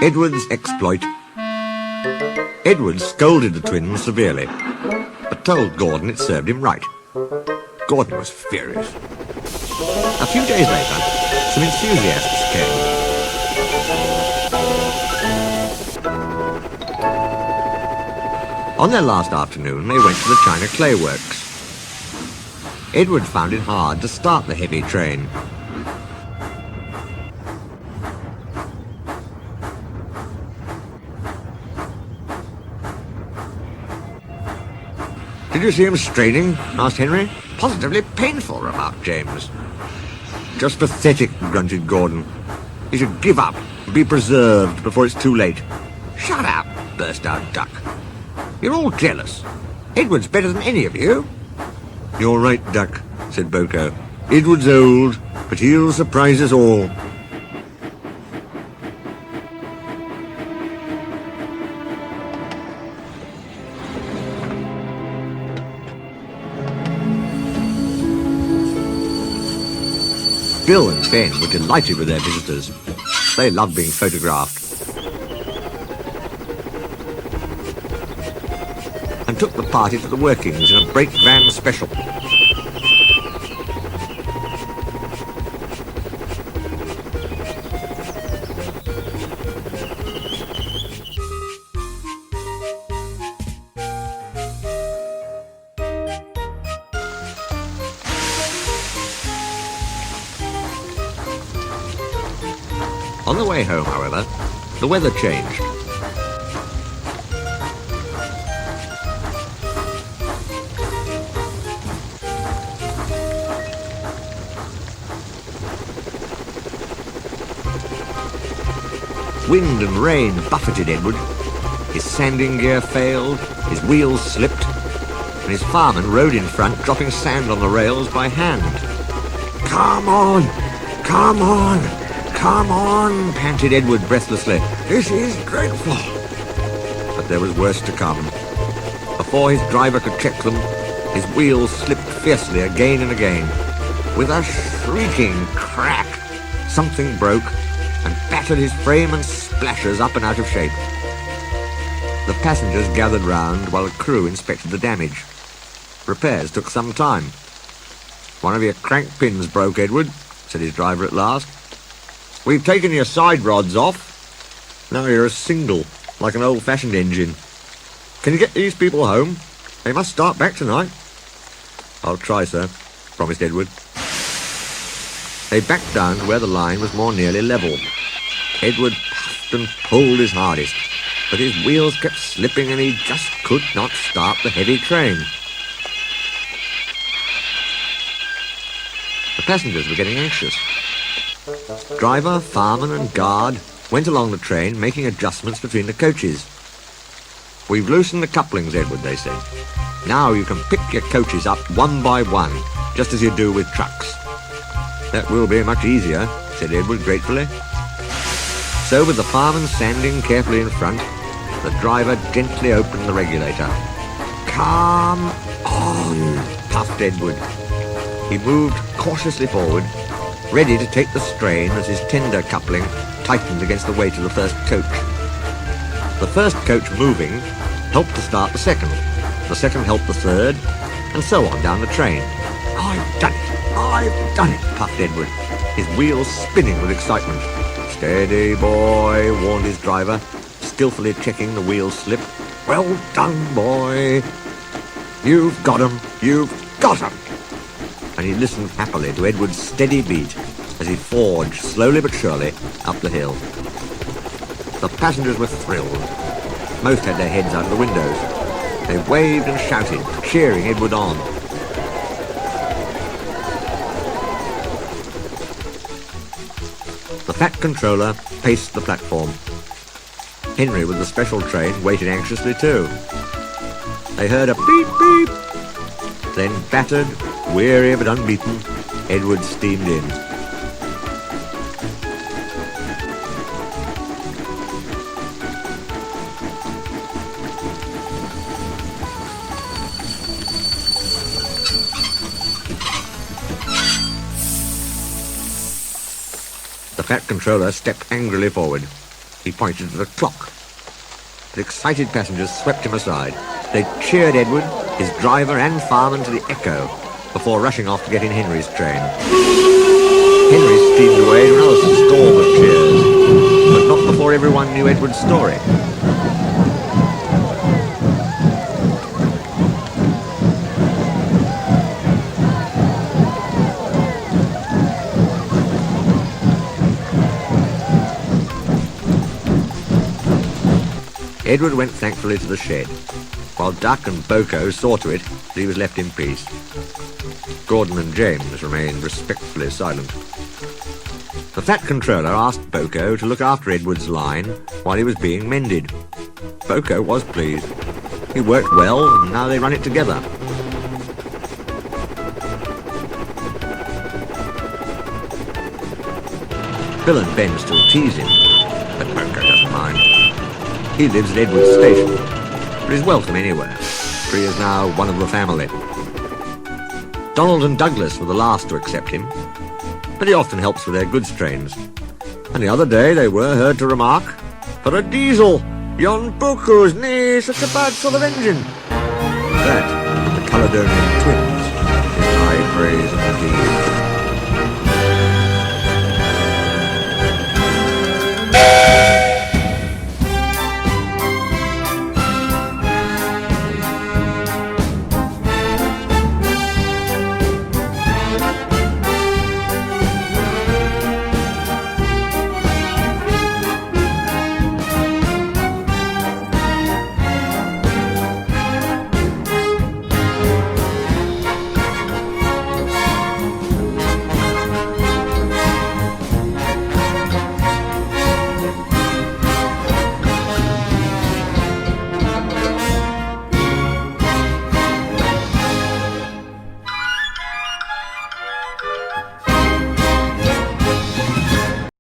Edward's exploit. Edward scolded the twins severely, but told Gordon it served him right. Gordon was furious. A few days later, some enthusiasts came. On their last afternoon, they went to the China Clay Works. Edward found it hard to start the heavy train. "Did you see him straining?" asked Henry. "Positively painful," remarked James. "Just pathetic," grunted Gordon. "He should give up and be preserved before it's too late." "Shut up," burst out Duck. "You're all jealous. Edward's better than any of you." "You're right, Duck," said Boko. "Edward's old, but he'll surprise us all." Bill and Ben were delighted with their visitors. They loved being photographed and took the party to the workings in a brake van special. On the way home, however, the weather changed. Wind and rain buffeted Edward. His sanding gear failed, his wheels slipped, and his fireman rode in front, dropping sand on the rails by hand. "Come on! Come on! Come on!" panted Edward breathlessly. "This is dreadful!" But there was worse to come. Before his driver could check them, his wheels slipped fiercely again and again. With a shrieking crack, something broke and battered his frame and splashes up and out of shape. The passengers gathered round while the crew inspected the damage. Repairs took some time. "One of your crank pins broke, Edward," said his driver at last. "We've taken your side rods off. Now you're a single, like an old-fashioned engine. Can you get these people home? They must start back tonight." "I'll try, sir," promised Edward. They backed down to where the line was more nearly level. Edward puffed and pulled his hardest, but his wheels kept slipping and he just could not start the heavy train. The passengers were getting anxious. Driver, fireman and guard went along the train, making adjustments between the coaches. "We've loosened the couplings, Edward," they said. "Now you can pick your coaches up one by one, just as you do with trucks." "That will be much easier," said Edward gratefully. So with the fireman standing carefully in front, the driver gently opened the regulator. "Come on," puffed Edward. He moved cautiously forward, ready to take the strain as his tender coupling tightened against the weight of the first coach. The first coach moving helped to start the second helped the third, and so on down the train. "I've done it! I've done it!" puffed Edward, his wheels spinning with excitement. "Steady, boy," warned his driver, skillfully checking the wheel slip. "Well done, boy! You've got 'em! You've got 'em!" And he listened happily to Edward's steady beat as he forged slowly but surely up the hill. The passengers were thrilled. Most had their heads out of the windows. They waved and shouted, cheering Edward on. The fat controller paced the platform. Henry with the special train waited anxiously too. They heard a beep beep. Then battered, weary but unbeaten, Edward steamed in. The fat controller stepped angrily forward. He pointed to the clock. The excited passengers swept him aside. They cheered Edward, his driver and fireman to the echo before rushing off to get in Henry's train. Henry steamed away to another storm of cheers, but not before everyone knew Edward's story. Edward went thankfully to the shed, while Duck and Boko saw to it that he was left in peace. Gordon and James remained respectfully silent. The fat controller asked Boko to look after Edward's line while he was being mended. Boko was pleased. He worked well, and now they run it together. Bill and Ben still tease him, but Boko doesn't mind. He lives at Edward's station, but is welcome anywhere, for he is now one of the family. Donald and Douglas were the last to accept him, but he often helps with their goods trains. And the other day they were heard to remark, "For a diesel, yon Boko's nae such a bad sort of engine." That, the Caledonian twins, is high praise indeed.